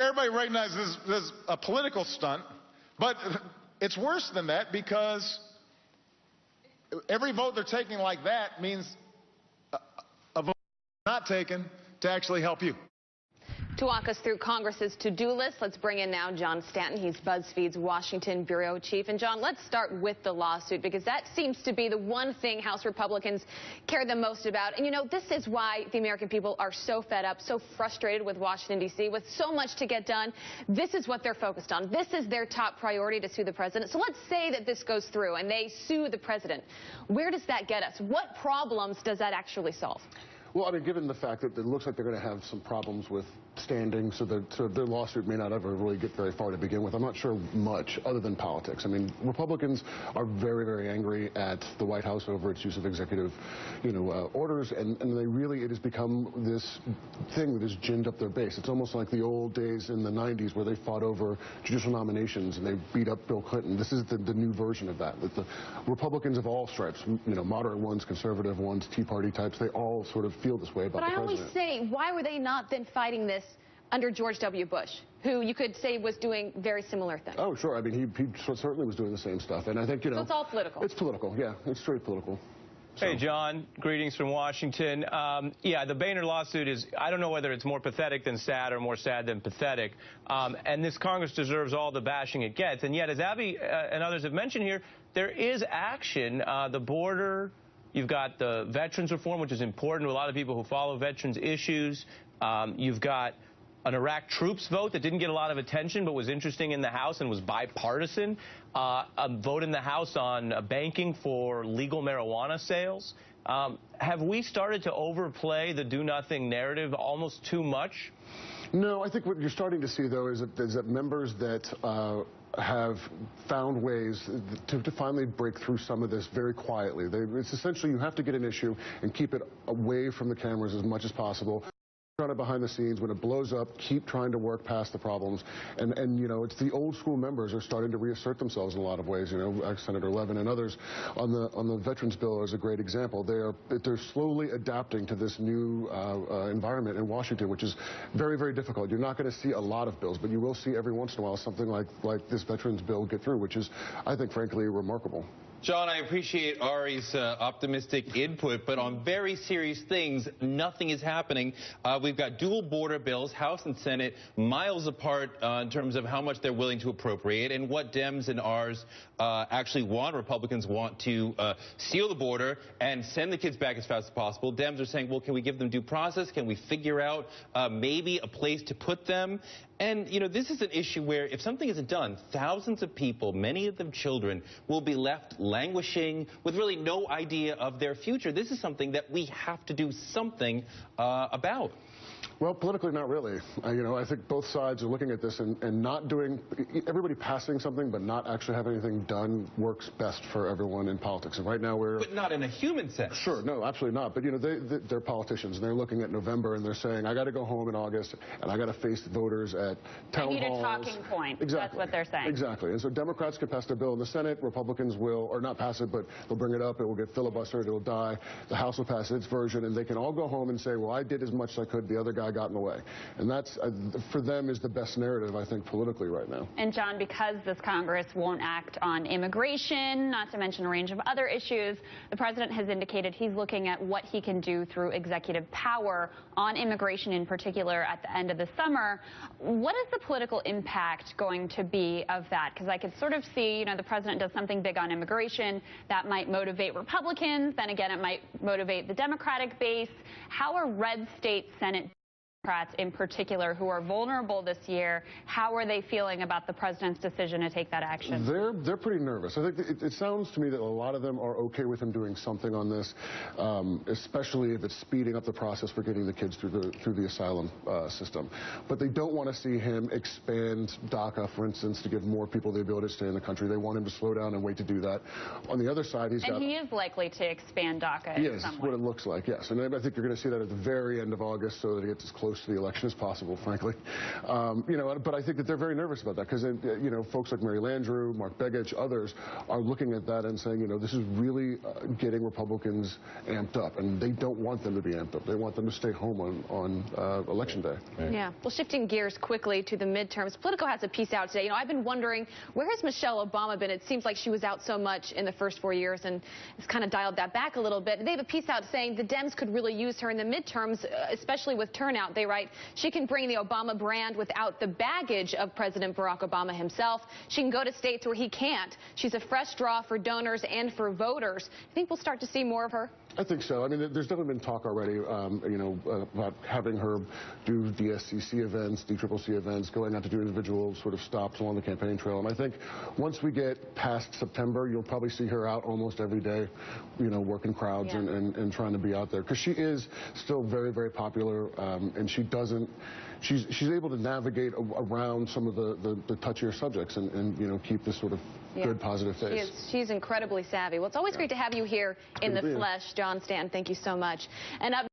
Everybody recognizes this is a political stunt, but it's worse than that because every vote they're taking like that means a vote not taken to actually help you. To walk us through Congress's to-do list, let's bring in now John Stanton. He's BuzzFeed's Washington bureau chief. And John, let's start with the lawsuit, because that seems to be the one thing House Republicans care the most about. And, you know, this is why the American people are so fed up, so frustrated with Washington, D.C., with so much to get done. This is what they're focused on. This is their top priority, to sue the president. So let's say that this goes through and they sue the president. Where does that get us? What problems does that actually solve? Well, I mean, given the fact that it looks like they're going to have some problems with standing, so their lawsuit may not ever really get very far to begin with. I'm not sure much other than politics. I mean, Republicans are very, very angry at the White House over its use of executive, orders, and it has become this thing that has ginned up their base. It's almost like the old days in the 90s where they fought over judicial nominations and they beat up Bill Clinton. This is the new version of that. That the Republicans of all stripes, moderate ones, conservative ones, Tea Party types, they all sort of feel this way about the president. But I always say, why were they not then fighting this under George W. Bush, who you could say was doing very similar things? Oh, sure. I mean, he certainly was doing the same stuff. And I think, So it's all political. It's political, yeah. It's straight political. Hey, John. Greetings from Washington. Yeah, the Boehner lawsuit is, I don't know whether it's more pathetic than sad or more sad than pathetic. And this Congress deserves all the bashing it gets. And yet, as Abby and others have mentioned here, there is action. The border, you've got the veterans reform, which is important to a lot of people who follow veterans issues. You've got an Iraq troops vote that didn't get a lot of attention but was interesting in the House and was bipartisan. A vote in the House on banking for legal marijuana sales. Have we started to overplay the do-nothing narrative almost too much? No, I think what you're starting to see, though, is that members that have found ways to finally break through some of this very quietly. It's essentially you have to get an issue and keep it away from the cameras as much as possible. Run it behind the scenes. When it blows up, keep trying to work past the problems. And it's the old school members are starting to reassert themselves in a lot of ways. Senator Levin and others on the veterans bill is a great example. They're slowly adapting to this new environment in Washington, which is very, very difficult. You're not going to see a lot of bills, but you will see every once in a while something like this veterans bill get through, which is, I think, frankly, remarkable. John, I appreciate Ari's optimistic input, but on very serious things, nothing is happening. We've got dual border bills, House and Senate, miles apart in terms of how much they're willing to appropriate and what Dems and Rs actually want. Republicans want to seal the border and send the kids back as fast as possible. Dems are saying, well, can we give them due process? Can we figure out maybe a place to put them? And, this is an issue where if something isn't done, thousands of people, many of them children, will be left languishing with really no idea of their future. This is something that we have to do something about. Well, politically, not really. I think both sides are looking at this and not doing, everybody passing something but not actually having anything done works best for everyone in politics. And right now But not in a human sense. Sure, no, absolutely not. But, they're politicians, and they're looking at November, and they're saying, I got to go home in August, and I got to face the voters at town halls. I need a talking point. Exactly. That's what they're saying. Exactly. And so Democrats can pass their bill in the Senate. Republicans will, or not pass it, but they'll bring it up. It will get filibustered. It will die. The House will pass its version, and they can all go home and say, well, I did as much as I could. The other guy got in the way. And that's, for them, is the best narrative, I think, politically right now. And, John, because this Congress won't act on immigration, not to mention a range of other issues, the president has indicated he's looking at what he can do through executive power on immigration in particular at the end of the summer. What is the political impact going to be of that? Because I could sort of see, the president does something big on immigration that might motivate Republicans. Then again, it might motivate the Democratic base. How are red state Senate Democrats in particular who are vulnerable this year, how are they feeling about the president's decision to take that action? They're pretty nervous. I think it sounds to me that a lot of them are okay with him doing something on this, especially if it's speeding up the process for getting the kids through the asylum system. But they don't want to see him expand DACA, for instance, to give more people the ability to stay in the country. They want him to slow down and wait to do that. On the other side, he is likely to expand DACA in some way. What it looks like, yes. And I think you're going to see that at the very end of August so that it gets as close close to the election as possible, frankly. But I think that they're very nervous about that because, folks like Mary Landrieu, Mark Begich, others are looking at that and saying, this is really getting Republicans amped up, and they don't want them to be amped up. They want them to stay home on Election Day. Right. Yeah. Well, shifting gears quickly to the midterms, Politico has a piece out today. I've been wondering, where has Michelle Obama been? It seems like she was out so much in the first 4 years and has kind of dialed that back a little bit. They have a piece out saying the Dems could really use her in the midterms, especially with turnout. They write, she can bring the Obama brand without the baggage of President Barack Obama himself. She can go to states where he can't. She's a fresh draw for donors and for voters. I think we'll start to see more of her. I think so. I mean, there's definitely been talk already, about having her do DSCC events, DCCC events, going out to do individual sort of stops along the campaign trail. And I think once we get past September, you'll probably see her out almost every day, working crowds and trying to be out there. Because she is still very, very popular, and she's able to navigate around some of the touchier subjects and keep this sort of good, positive face. She's incredibly savvy. Well, it's always great to have you here in the flesh, John Stanton. Thank you so much. And up